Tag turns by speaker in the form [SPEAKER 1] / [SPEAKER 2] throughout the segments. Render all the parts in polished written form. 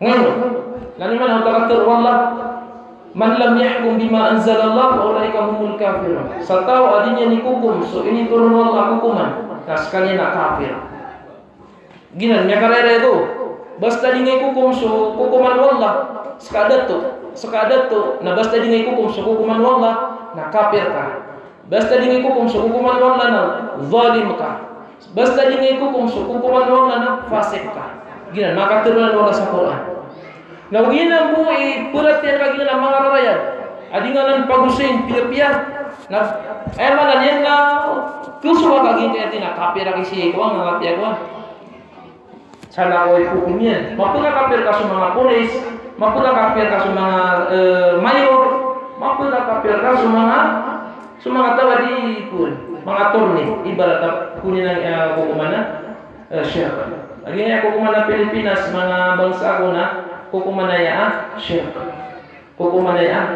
[SPEAKER 1] Ngayon, lani man ang takatur wallah, man lam yahkum bima anzalallah fa ulaika humul kafirun. Sa tao adinya ni hukum, so ini turun wallah hukuman. Sekali nak kafir. Gina nya karera itu. Basta dingai hukum so hukuman wallah. Sekadat tu. Na basta dingai hukum so hukuman wallah na kafir ka. Basta dingai hukum so hukuman wallah na zalim ka. Basta dingai hukum so hukuman wallah na fasik ka. Gina maka turunan wallah sa Quran. Na gina mo purat yan ka gina mga rarayan. Adinganan pagusin pia-pia. Na mana yan na kusuwa ka gina tina kafir ka si ko nga ngati ako. Sana ko hukumnya. Mapuna kafir ka sa mga pulis, mapuna kafir ka sa mga mayor, mapuna kafir ka sa mga tawadi pun, mga turni ibarat kunin ng hukuman na syirk. Lagi nga hukuman ng Pilipinas, mga bangsa ko na hukuman na yan syirk. Hukuman na yan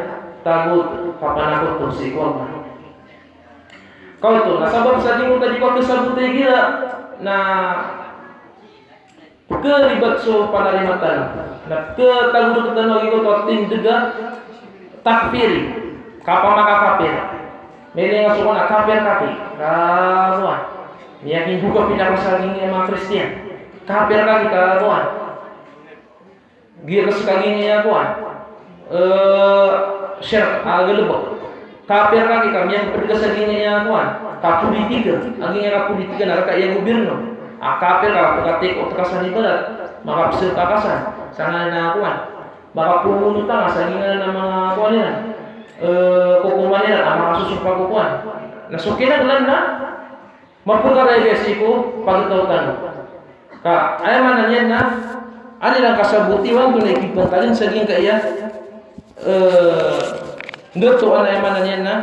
[SPEAKER 1] tagut papanakot to si Allah. Kau tu nasabab sa dingo tadi ko kesabut gila na keribat so panalimatan na ketangguh kita lagi ko tin juga takfiri kapa maka kafir mele nga so na kafir kati kawan yakin buka pindah sa gini mga Kristiyan kafir kati kawan dia kesukagini ya kawan syirk agalebok kafir kati kami yang pergasagini ya kawan kapolitika aginya kapolitika na kaya gobyerno kafir kalau katik utakasan ibarat maka besar kakasan sana na kuan maka pumunta nga sa gingan ng mga kuan nila kukuman nila ang mga susupag kukuan nasukin na ulan na mapagaray kasi ko pagtautan ka ayaman na yan na ano lang kasabutiwan kung naikipantalin sa gingan kaya ndoto ang ayaman na yan na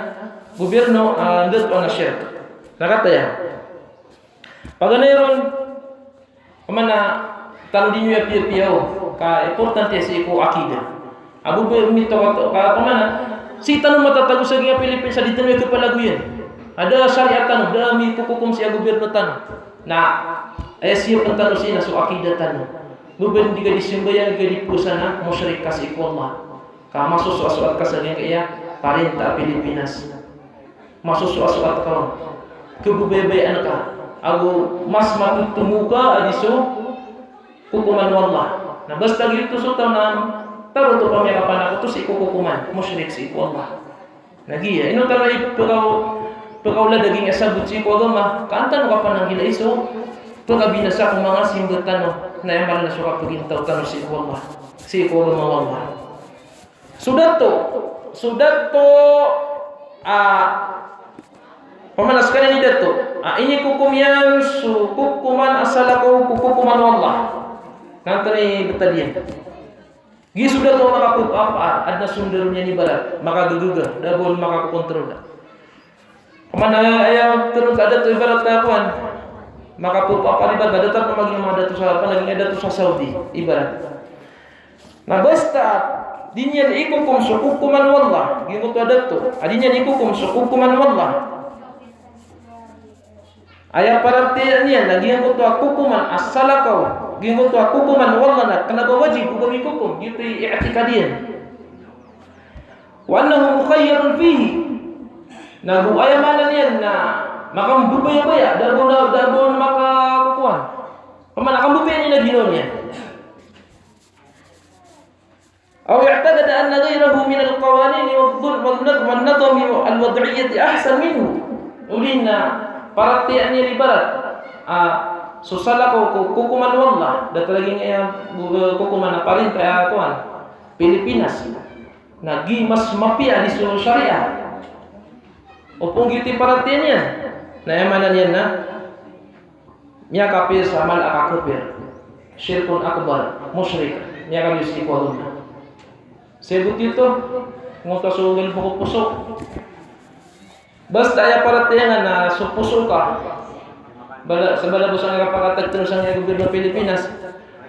[SPEAKER 1] gobyerno ndoto ang syirk nakata yan. Paganayon, kemana tandinyo pia-pia ka importante si ko akida. Abu mito ka kemana? Si tanong matatago sa mga Pilipinas sa dito may kapalaguyan. Ada syariat tanong, da mi hukum si gobyerno tanong. Na ay siya ang tanong sina so akida tanong. Gobyerno diga disimbayan diga dipusana musyrik kasi ko Allah. Ka masusuat ka sa kaya parinta Pilipinas. Masusuat ka. Kebubayan ka. Aku mas matutumuka adiso hukuman wallah. Nah basta gitu so tanan taro to pamiyakapan ako to si hukuman musyrik si Allah. Lagi ya ino tara pagkaw la daging asabut si Allah mah kantan ka pa nang gila iso pagabinasa kung mga simbatan no na yang na suka pagintaw tano si Allah. Si Allah wallah. Sudah to pemalaskan ini dato. Ini hukum yang hukuman asalaku hukuman wallah. Nanti betadian. Gi sudah tahu maka apa ada sumbernya ni barat maka geguga dah boleh maka kontrol dah. Kemana ayam terus ada tu ibarat kawan maka apa ibarat ada tak lagi ada tu apa lagi ada tu Saudi ibarat. Nah basta dinya hukum hukuman wallah. Gi tu ada tu. Adinya hukum hukuman wallah. Ayat perhatiannya lagi yang kutu hukuman as-salakau, yang kutu hukuman wallah nak kenapa wajib hukum hukum gitu i'tikadian. Wa annahu mukhayyarun fihi. Nah, bu ayat mana ni maka mbubaya dabon maka kukuan. Pemana kamu bubaya ni lagi nonya. Aw i'taqada anna ghayrahu min al-qawanin wal-nadam al-wad'iyyah ahsan minhu. Ulina perhatiannya ibarat susala ko hukuman wallah data lagi hukuman parintah kuan Pilipinas nagi mas mapia di syariah opong gitu perhatiannya na mana niyan na nya kafir sama akakufir syirkun akbar musyrik nya kami si ko sebut itu ngotasugan pokok-pokok basta ya perhatian na supuso ka sebala busang kapakatag terus ang gobyerno Pilipinas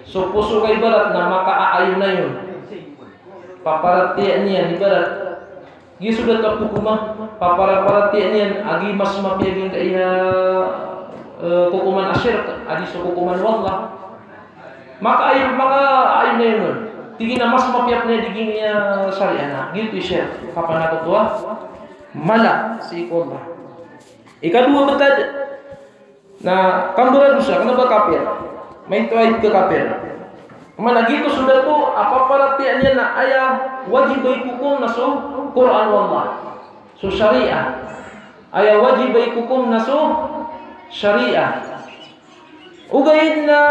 [SPEAKER 1] supuso ka ibarat na makaayon na yun paparatian niyan ibarat gi sudah tapukuma paparatian niyan agi mas mapiyagin ka iya hukuman asyirk adi so hukuman wallah Maka ayun na yun. Tingin na mas mapiap na diging niya syariah na. Gitu siya. Kapan ako tua? Mala si ikullah. Ikadua betad na kambura dosa, kenapa kafir? Main tuai ke kafir. Mana gitu sudah tu apa perhatiannya na ayah wajib baik hukum nasu Quran wallah. So syariah. Ayah wajib baik hukum nasu syariah. Ugain na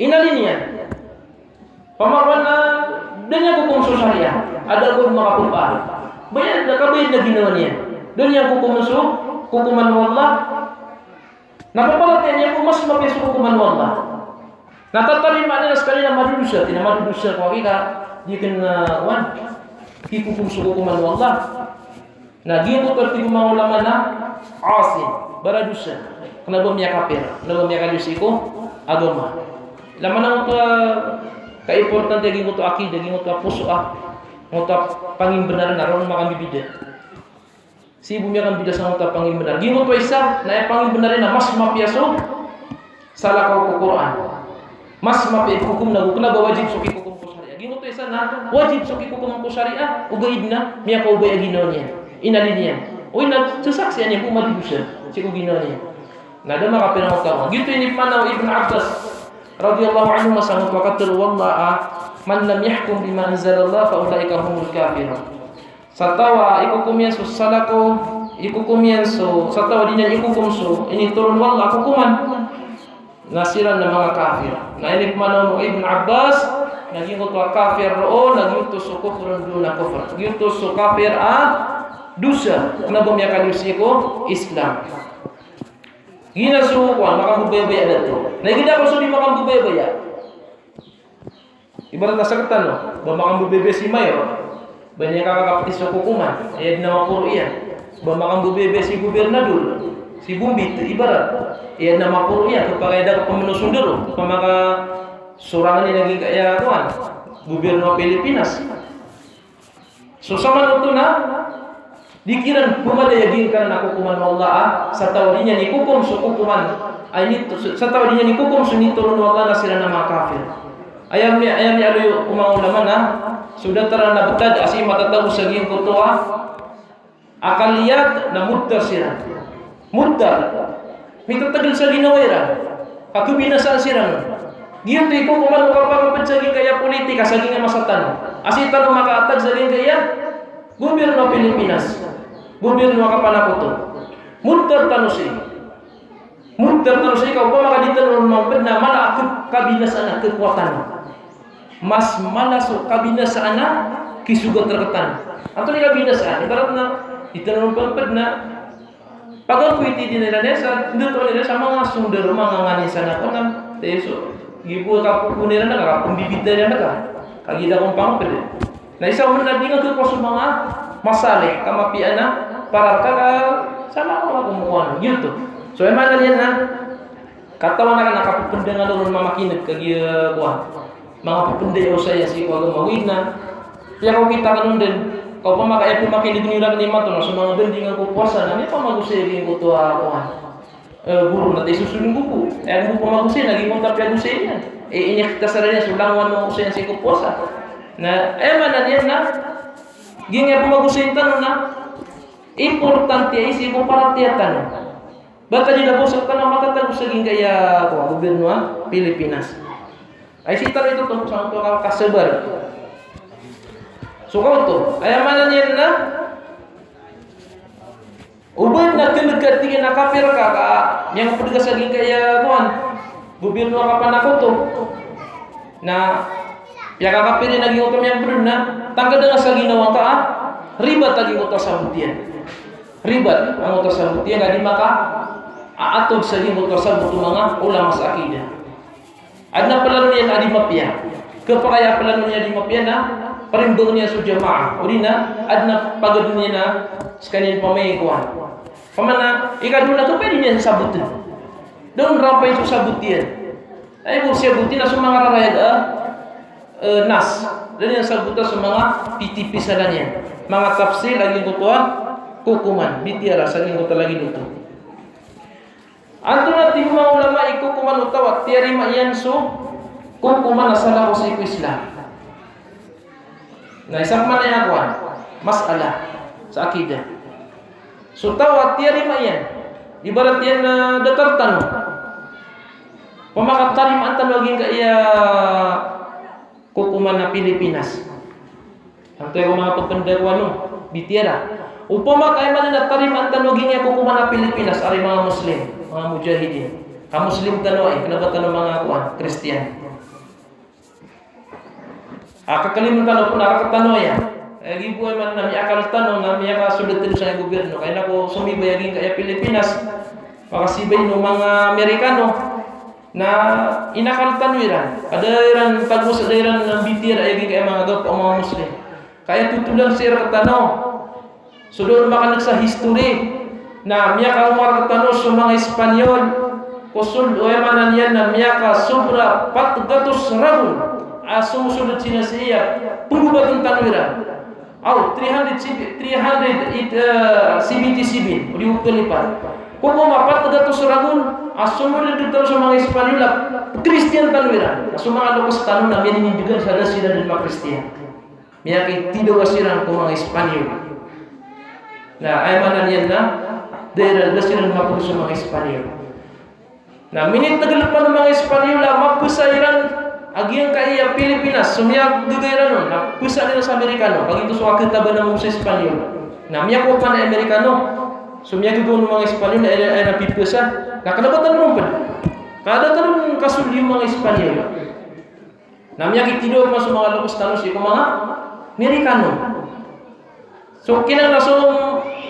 [SPEAKER 1] inalinya. Pamarwana dengan hukum syariah ada pun makapulpah. Banyak kabeh na ginawanya. Dengan hukum nasu hukuman wallah. Napapalatnya pun mas mapis hukuman wallah. Natatali makna sekali nama dosa, tidak nama dosa kau kita dia kena wan hukum hukuman wallah. Nah gitu tertipu ulama na asin baradusa. Kenapa dia kafir? Kenapa dia kadus iku agama. Lama na untuk kaimportan dia gitu akidah, gitu pusuah, gitu pangin benar naron makan bibida. Si bumi akan bidas sama tak panggil benar. Gino tu Isa, naik panggil benarin mas mapiaso salah kau Quran. Mas mapi hukum nagu kena wajib suki hukum ku syariah. Gino tu Isa na wajib suki hukum ku syariah ugaidna miya kau ubay ginonya. Inalinya. Oh ina sesaksiannya ku mati dosa. Si ku ginonya. Nah ada maka pernah tahu. Gitu ini mana Ibn Abbas radhiyallahu anhu masanut waqatul wallah man lam yahkum bima anzalallah fa ulaika humul kafirun. Satawa ikukumian su salako ikukumian su satawa dinya ikukum su ini turun wallah hukuman nasiran na mga kafir. Na ini pemanaw Ibn Abbas naging utwa kafir roon naging uto su kufrun duna kufr naging uto su kafir dusa na bumiyakan ko Islam. Gina su kuan makang bubaya na to. Nagida ko su di makang bubaya. Ibarat nasaktan no, makang bubaya si Mayo. Banyak kakak isu hukuman, ayat nama Quran. Bamakan bubebe si gubernador, si bumbit ibarat. Ayat nama Quran kepada ada pemenuh sundero, pemaka surangan ini lagi kayak tuan, gubernur Pilipinas. Susama itu na, dikiran pumada yakin karena hukuman Allah. Satawadinya ni hukum hukuman, ini satawadinya ni hukum sunni turun Allah nasiran nama kafir. Ayamnya ada ulama na. Sudah terana betad asih mata tahu segi kutua akan lihat na muddar sirang muddar itu tegel segi nawira aku binasaan sirang gitu iku kuman kapag segi kaya politik sagi masatan asih tanong maka atag sagi kaya gubernur Pilipinas gubernur kapanakuto muddar tanusi kau maka ditanong mampir na mala aku kabinasaan kekuatan mas malas kabinas sana kisuga terketan atau ni kabinas sana ibarat na itanong pampad na pag kuiti din nila nesa dito nila sama mga sundero mga ngani sana ko na teso gibu kapu nila na kapumbibita nila na kagida kong pampad na isa mo na dinga ko sa mga masale kamapian na para ka sama ko kumukuha gitu so emang yan na katawan na nakapupundangan doon mamakinag kagiya kuha mga pupundayo saya si agama wina. Kaya kung kita kanun din, kau pa makaya pumakin di dunia ni mato na sa mga bendingan ko puasa na may pamagusay ko to ako guru na tayo susunod buku. Eh ang buku magusay naging kong tapya gusay yan. Ini kita sarili sulangan mo gusay si ko puasa. Na man yan na ginga pumagusay tanong na importante ay si ko para tiyatan. Bata di na po sa tanong matatag sa gingaya ko gobyerno Pilipinas. Ay sitar itu tuh sama tuh kalau kasebar. So kau tuh, ayam mana nian na? Ubah nak kelekat tiga nak kafir kakak yang petugas lagi kayak tuan. Gubernur kapan aku tuh? Nah, ya kakak pilih lagi untuk yang benar. Tangga dengan lagi nawang ka ribat lagi untuk sabutian. Ribat, untuk sabutian nggak dimaka. Atau segi untuk sabutu mga ulama akidah. Ada pelanunya adi mapia. Kepakaya pelanunya di mapia na perimbangnya su jamaah. Urina adna pagadunya na sekalian pamay kuan. Pamana ikaduna tu pwede niya sabutin. Doon rampay su sabutian. Ay mo sabutin na su mga rarayad nas. Dan yang sabuta su mga pitipisalannya. Mga tafsir lagi kutuan hukuman bitiara saging kutu lagi dulu. Antuna timma ulama iku kuman utawa tiari mayan su kukuman na salah ko sa Islam. Na isang man ay akuan, masalah sa akidah. So tawat tiari mayan. Ibarat yan na datar tanong. Pamakatarima ang tanogin ka iya kukuman na Pilipinas. Ang tayo mga pagpandarwan no, bitira. Upama kay man na tarima ang tanogin iya kukuman na Pilipinas, ari mga Muslim, mga mujahidin. Ka Muslim tanoy, kanabatan ng mga kuan, Kristiyan. Kakalimutan po nakakatanoy yan. Gibuhay man nami akal tanong nami akasulat din sa gobyerno. Kaya nako sumibayagin kaya Pilipinas. Pakasibay ng mga Amerikano na inakal tanwiran. Adairan tagus adairan ng bitir ayagin kaya mga gap o mga Muslim. Kaya tutulan siya katanaw. So doon makanak sa history na miyaka umar katanaw sa mga Espanyol. Kusul o emanan yan na miyaka sobra 400 ragun. Sumusunod sila siya pulubatong tanwiran aw 377 uliwag kalipan kung umapat na dato sa ragun sumunod dito sa mga Espanyol Christian tanwiran mga lokos tanong na minindigan sa sila din mga Christian miyaki tidaw asirang kung mga Espanyol na ay manan yan na dahil sila mapuro sa mga Espanyol na minit nagalap pa ng mga Espanyol mapusairan agiang kaya Pilipinas, sumiyag gagayran nun, napusa nila sa Amerikano, pag ito sa kakitaba ng sa Espanyol. Na miyak ko pa na Amerikano, sumiyag gagawin ng mga Espanyol na ay napipusa. Nakalabatan mo pa. Kada tanong kasul yung mga Espanyol. Na miyak itinuwa pa sa mga lukos tanos yung mga Amerikano. So, kinangasong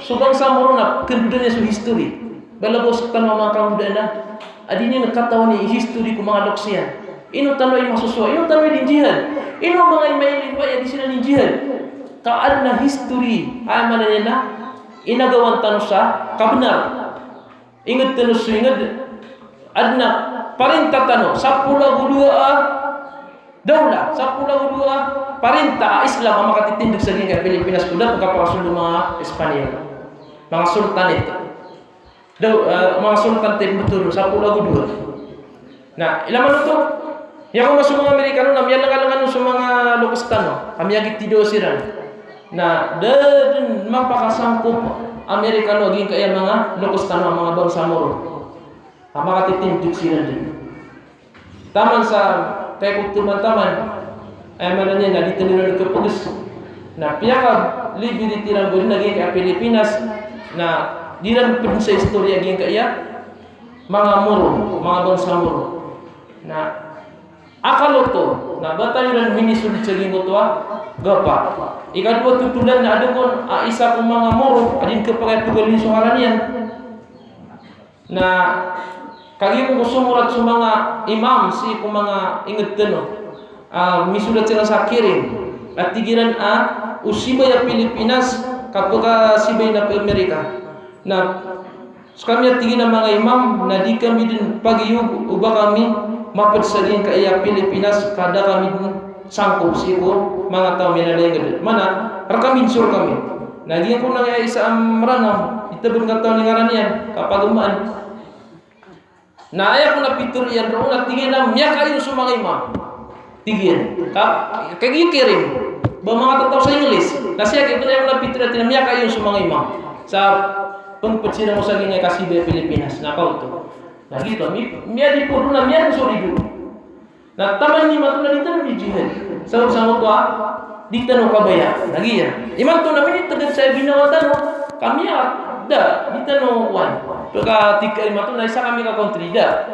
[SPEAKER 1] subang sa muro na kandudan niya sa history. Balabos tanong mga kamudan na, adi niya nagkatawan ni history kung mga lukos yan. Ino tanong yung masusuwa, ino tanong yung jihad. Ino mga imailin pa, yan sila ng jihad. Kaan na history, ay man na na, inagawan tanong sa kabenar. Ingat tanong sa ingat, adna, parinta tanong, sa pula gulua, daula, sa pula gulua, parinta, Islam, ang makatitindig sa gini kay Pilipinas, kuda, pagkapakasunod mga Espanyol, mga sultanit. Mga sultanit betul, sa pula gulua. Nah, ilaman ito, yang masuk mga Amerikano na miyan langan sa mga lokostano kami agit tido siran na dan mapakasangkup Amerikano aging kaya mga lokostano mga bangsa moro makatitindig siran din taman sa kay teman-teman ay mananya na ditenir ke pugis na piyaka libi ditiran gud naging kay Pilipinas na diran pud sa istorya aging kaya mga moro mga bangsa moro na akal to na batayan minisul ceging gotwa gapa ikadua tutulan na adukon isa kong mga moro adin kepakai tugal ni suharan yan na kagi ko sumurat sa mga imam si kong mga inget teno misulat sila sa kirim at tigiran usibay na Pilipinas kapag sibay na Amerika na kami tingin ng mga imam na di kami din pag-iug uba kami mapagsalin kaya Pilipinas kada kami sangkop siko mga tao minalay nga mana rakamin sur kami naging ko nang isa ang marana itabon nga tao ni ngaran yan kapag umaan na ayak ko na pitur yan roon at tingin na miyak kayo sa mga imam tingin kaya kirim ba mga tataw sa English nasiya kaya ko na pitur at miyak kayo sa mga imam sa pagpatsira mo sa ganyang kasibay Pilipinas nakaw to nah gitu, miya di puro na miya sorry dulu. Nah taman ni matu na dito ni jihad. Sa sama ko di tanong kabaya. Lagi ya. Iman to na minit tagad sa binawatan mo. Kami da di tanong wan. Pagka tika matu na isa kami ka country da.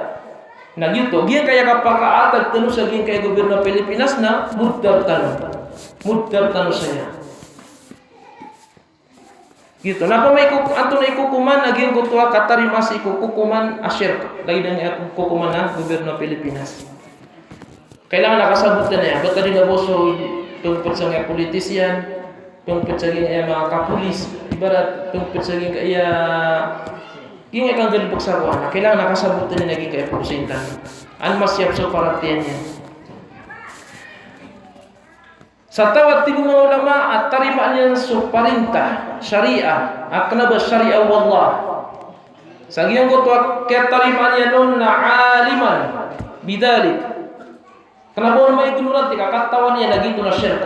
[SPEAKER 1] Nah gitu, giyan kaya kapakaatag tanong sa giyan kay gobyerno Pilipinas na mudar tanong. Mudar tanong saya. Gitu. Napa may anto na ikukuman naging kutuwa katarimas ikukuman asyir lagi na kukuman na gobyerno Pilipinas. Kailangan nakasabot na yan. Ba't rin na boso tungkol sa mga politisyan, tungkol sa mga kapulis, ibarat tungkol sa mga kaya yung ikang galing pagsarwa na kailangan nakasabot na naging kaya pusintan. Ang masyap sa paratiyan yan. Sa tawad tibo mga ulama at tarimaan niya sa parintah, syariah, aknaba syariah wallah. Sa giyang ko kaya tarimaan niya noon na aliman, bidalik. Kenapa may ignorante ka katawan niya lagi ito na shirk.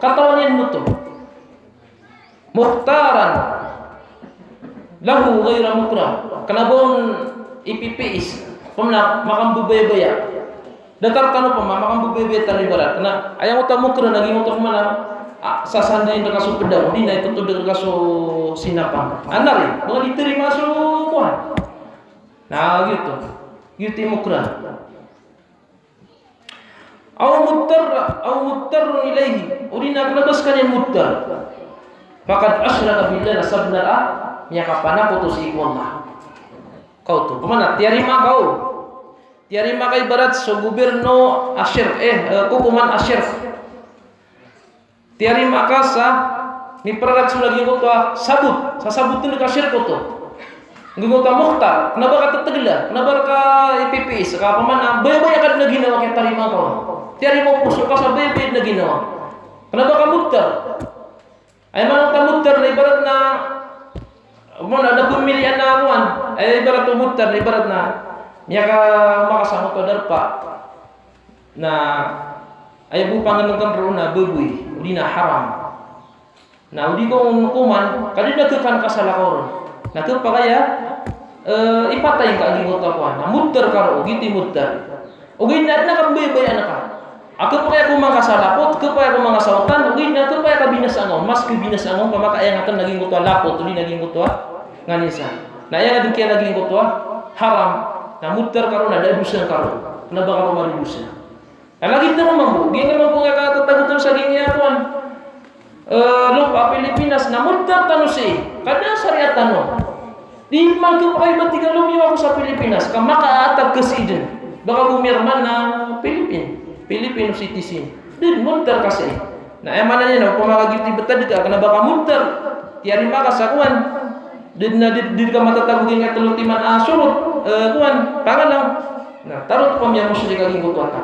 [SPEAKER 1] Katawan niya nuto. Mukhtaran lahu ghayra mukrah. Kenapa ipipiis pamna makambubaya. Datar kanu pa makambubaya tan ibarat. Na ayaw ta mukrah lagi mo to mana sasandayin ka kaso pedang di na ito to kaso sinapang. Anar mga diterima so kuan. Nah gitu. Gitu mukrah. Aw muttar ilaihi. Urina kelebaskan yang muttar. Faqad asyraka billahi sabnara nya kapana putus ikullah. Kau tuh kemana? Tiarima kau. Tiarima kau ibarat so gubernur asyir hukuman asyir. Tiarima kasa ni perat sulagi ko to sabut. Sa sabutin ka asyir ko to. Ngingo ta mukhtar. Kenapa kata tegela? Kenapa ka IPPS? Ka pamana? Baya-baya kad lagi na kay tarima kau. Tiarima pusuk ka sa bebe lagi na. Kenapa ka muttar? Ay man ta muttar na ibarat na ada pemilihan nawan, ibarat mutar, ibarat na niya ka makasama to darpa na ay bu panganong runa bubuy, udi na haram. Na udi ko hukuman, kadi nagkekan kasalakoron. Nagke pa kaya ipatay ka agi mo tapuan. Na mutar karo ugi ti mutar. Ugi na ka bebay anaka. Ako pa kaya kung makasalapot, ko pa kung mga sautan, ugi na ko pa kaya kabinas angon, mas kabinas angon pamakaya akan naging kutwa lapot, udi naging kutwa nganisa. Nah yang ada kia lagi kutwa haram. Nah mutar karo ada dosa karo. Kenapa karo mari dosa? Nah lagi itu mampu. Gini mampu ngaka tetap sa gini tuan. Lupa Pilipinas. Nah mutar tanusi. Kada syariat tanu. Di mangke pakai batiga lumi aku sa Pilipinas. Kamaka atag kesiden. Baka bumirman na Filipino citizen. Din mutar kasi. Nah emang nanya na pamagagi ti betad ka kana baka mutar. Tiari maka sakuan. Di kamata tabugin nga tulutiman surut kuan pangalang. Nah tarot pa miya musyrik aging kutwata.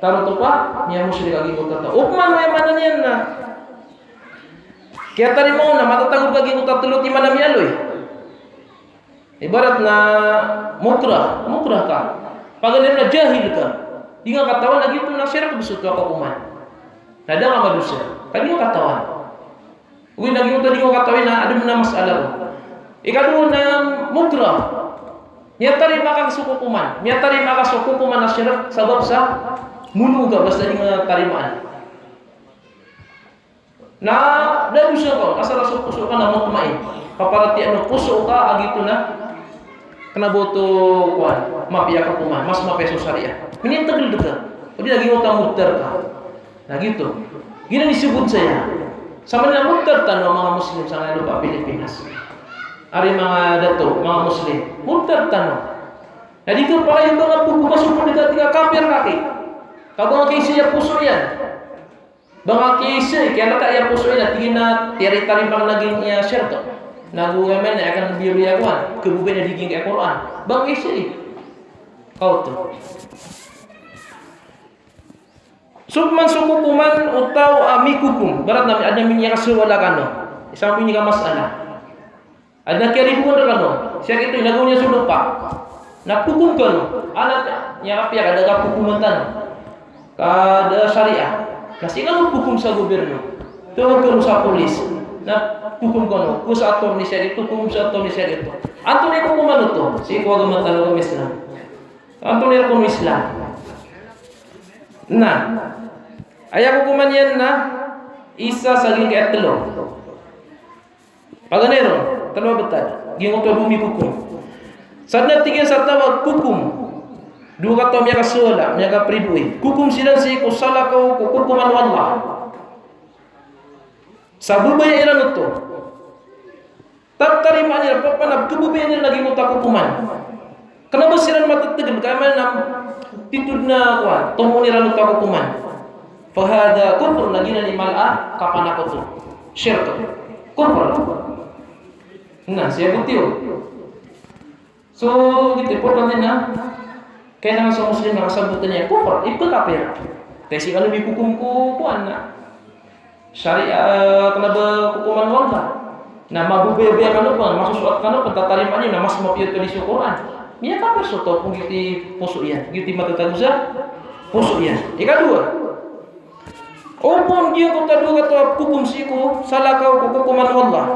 [SPEAKER 1] Tarot pa miya musyrik aging kutwata. Upman may manan yan na. Kaya tari mo na matatagog aging kutwata tulutiman na miyaloy. Ibarat na mukrah ka. Pagalim na jahil ka. Di nga katawan lagi ito na sirap besut ka kuman. Nada nga malusya. Kadi nga katawan. Uwi lagi mo tadi nga katawan na ada na masalah. Ikadu na mukrah. Niya tarima ka sukukuman. Niya tarima ka sukukuman na syirak sabab sa munu ka basta di nga tarimaan. Na dahil siya ko asal puso ka na mutmain. Kaparati ano puso ka agito na kena boto kuan mapia ka kuman mas mapeso syariah. Ini tegel dekat. Jadi lagi mau muter ka. Nah gitu. Gini disebut saya. Sama dengan muter tanah mga muslim sa lupa Pilipinas. Ari mga dato, mga muslim, mutar tanong. Jadi ko pa yung mga buku masuk dekat tiga kafir kaki. Kabang kisi ya puso yan. Bang kisi kaya naka ya puso yan tingin na tiari-tari bang naging ya syarto. Nagugamen na akan biyawan kebuben na diging ke Quran. Bang kisi. Kau tu. Subman sukukuman utaw amikukum. Barat namin ada minyak kasuwala kano. Isang minyak masalah. Ada keribuan kano. Siya itu lagunya sudah pak. Nak hukum kano. Alat yang apa ya ada hukuman tan. Kada syariah. Kasi kan hukum sa gobyerno. Tuh kano sa polis. Nak hukum kano. Kusa ator ni siya itu hukum sa ator ni siya itu. Anto ni hukuman itu. Si ko agama talo Islam. Anto ni hukum Islam. Nah, ayah hukuman yan na isa saging kaya telo. Paganero, telo betad. Gingo to dumi hukum. Sadna tingin sa tawag hukum. Dua kata miya kasula, miya ka pribui. Hukum silang si kusala ko hukuman wallah. Sa bubaya ilan ito. Tarima niya papanab kububaya niya lagi mo ta hukuman. Kenapa silang matatagal kaya man titud na kuan tumuni ra ta hukuman. Fahada kufur lagi na ni mal'a kapan ako to. Syirk. Kufur. Nah, siya butiyo. So, gitu importante na kaya naman sa muslim nakasabutan niya kufur, ito kafir. Kasi kalau dihukum ko kuan na syariah kenapa hukuman wala. Na mabubebe kanu pa, masusuat kanu pagtatariman niya na mas mapiyo to di Quran. Miya kafir so to kung giti puso yan. Giti matatagusa pusuk ya. Ika dua. Opon dia kota dua kata hukum siku salah kau hukuman Allah.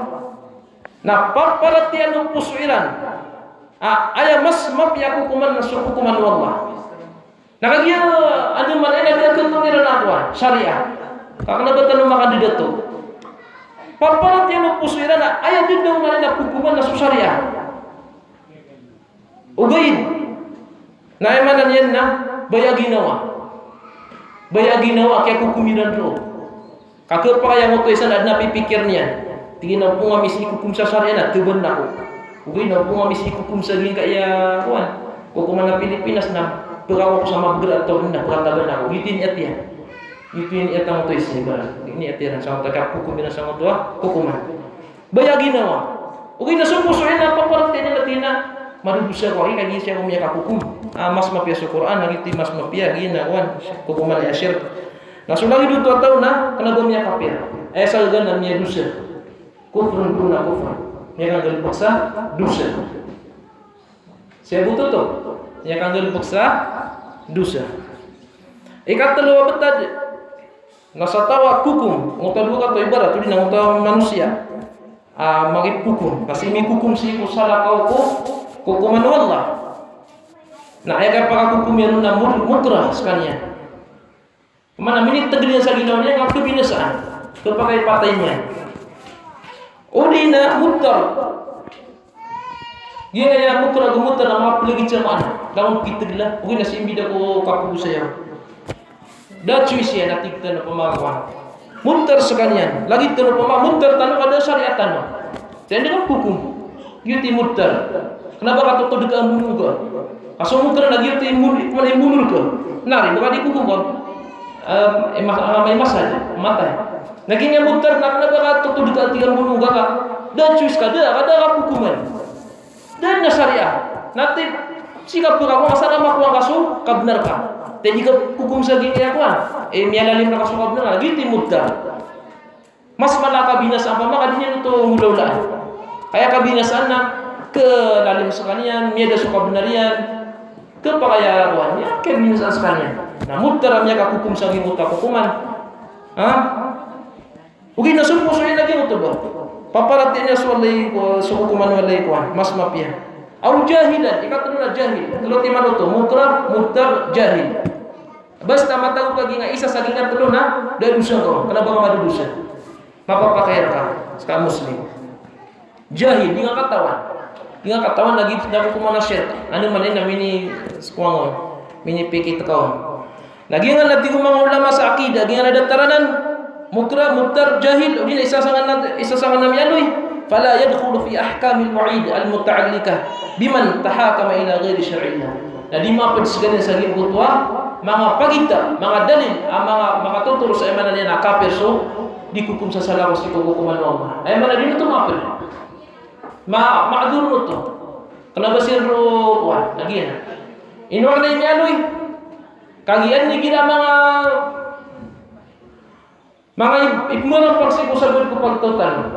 [SPEAKER 1] Nah, paparatian pusuiran. Ayah mas map ya hukuman Allah. Nah dia ada mana dia ketungiran akuan syariah. Karena betul makan di datu. Paparatian pusuiran ayah dia mana hukuman nasu syariah. Ugain. Nah emana nienna bayaginawa kaya kukumiran ro. Kakek pa yang waktu isan ada napi pikirnya. Tingin na po nga misi hukum sa syariah na tuban na ko. Ugay na po nga misi hukum sa gini kaya kuan. Kukuman na Pilipinas na perawa ko sa mga atau na perataban na ko. Gitin at yan. Gitin at ang ito isin. Ini at yan. Sa mga hukum na sa mga hukuman. Bayaginawa. Ugay na sumusuin na paparati na Latina. Marubusa ko ay kagi siya kumya kakukum. Mas mapia sa Quran nagiti mas mapia gina wan kukuman ay shirk. Nasulagi dito taw na kana bumya kapir. Ay salgan na miya dusa. Kufrun duna kufrun. Niya kang galibok sa dusa. Siya buto to. Niya kang galibok sa dusa. Ikatalo betad. Nasatawa kukum. Ngotalo ka to ibarat tuli nang taw manusia. Magikukum. Kasi may kukum si kusala kau ko hukuman Allah. Nah, ayah kapag hukum yan na mukrah sekalian. Kemana minit tegrian sa ginawa niya ang kebinasaan. Kapag pataynya. Udina mutar. Gina ya mukrah gumutar na mga pelagi cermaan. Lawan kitagla. Uwi na simbida ko kapulo saya. Dacuy siya natigtan na pamagawan. Mutar sekalian. Lagi tanong pamagawan. Mutar tanong ada syariat tanong. Saya dengan hukum. Yuti mutar. Kenapa kata tu dekat mulu ke? Asal muka lagi tu mana mulu ke? Nari bukan dikukum kan? Emas saja mata. Lagi yang mutar nak kenapa kata tu dekat tiga mulu ke? Dan cuis kada hukuman. Dan syariah. Nanti sikap pura masa nama kuang kasu kabnarka. Tapi jika hukum segi kaya kuan, mialalim nak kasu kabnar lagi mutar. Mas malaka binas apa maka dinya tu mudah-mudahan. Kayak kabinasaan nak ke lalim sekalian, miada suka benarian, ke pakayawannya, ke binasaan sekalian. Nah, mutaramnya ka hukum sagi muta hukuman. Ugi na supo suwi lagi muta ba? Paparatinya suwalay ko hukuman walay ko, mas mapia. Au jahilan, ikatulun na jahil. Tulo ti manuto, mutar jahil. Basta matago kagi nga isa sa gingat tulo na dadusa ko. Kenapa ka madudusa? Mapapakayar ka sa muslim. Jahil, di nga katawan. Ingat katawan lagi dapat kumana share. Ano man na mini skuangon, mini pikit kaon. Lagi nga natin mga ulama sa akidah, gi nga nadataran mutar jahil, di na isasangan nami aloy. Fala yadkhulu fi ahkamil mu'id al-muta'alliqah biman tahakama ila ghairi syar'iyya. Na di mapadsiganin sa gibutwa, mga pagita, mga dalil, mga tuturo sa emanan niya na kafir so dikukum sa salawas di hukuman Allah. Ay mana din ito mapil. Ma'adur to. Kenapa sirro wah lagi na. Inuang na aloy. Kagian ni kita mga igmurang pagsikusagot ko pagtotal.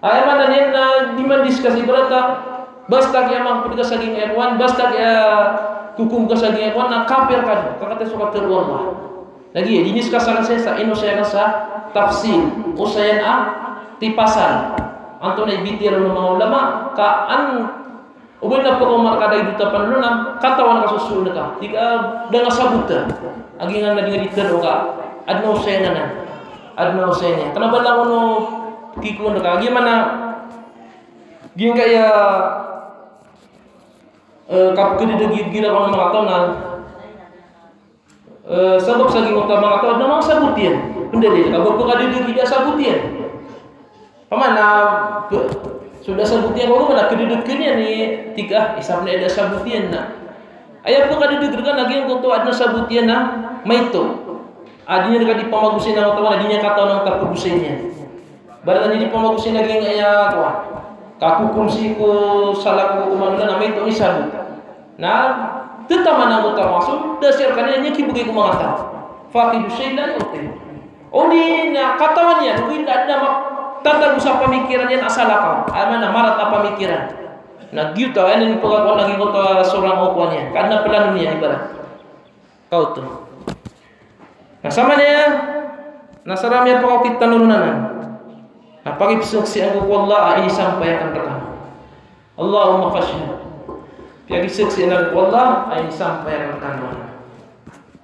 [SPEAKER 1] Ay man na na di man diskusi berata basta kaya mang pud ka saging ekwan basta kaya hukum ka saging ekwan na kafir ka kakate suka terwala. Lagi di diskusi sa ino saya sa tafsir usayan tipasan. Anto na ibitir ng mga ulama kaan ubay na po kung markada iduta panlunam katawan ka susunod ka tika dengan sabuta agi nga nadi nga ditero ka adno usay na kenapa lang ano kikun ka agi mana ging kaya kapkedi dagi gila kang mga tao na sabab sa gingot mga tao na mga sabutian pendali kabog ko kadidi tidak sabutian pamana sudah sabutian ko mana keduduknya ni tiga isabna ada sabutian na ayat ko kadudugkan lagi ang kuto adna sabutian na maito adinya dekat di pamagusin ng tawa adinya kataw ng kapugusinnya barang di pamagusin lagi ng aya ko kakukum si ko salah ko kumanda na maito ni sabut na tetama na ko tawa so dasir kananya kibugi ko mga tao faqidu shay'an uti odi na katawan yan wi ada tanda usap pemikiran yan asal ka. Mana marat apa pemikiran. Nagyuta ano yung pagkakaw lagi ko ta seorang okuan yan. Karena pelan niya ibarat. Kau tu. Nah sama niya nasarami pa kita nurunanan. Pagibsog si ang Allah ay sampayakan ka. Allahumma fashhad. Pagibsog si ang Allah ay sampayakan ka.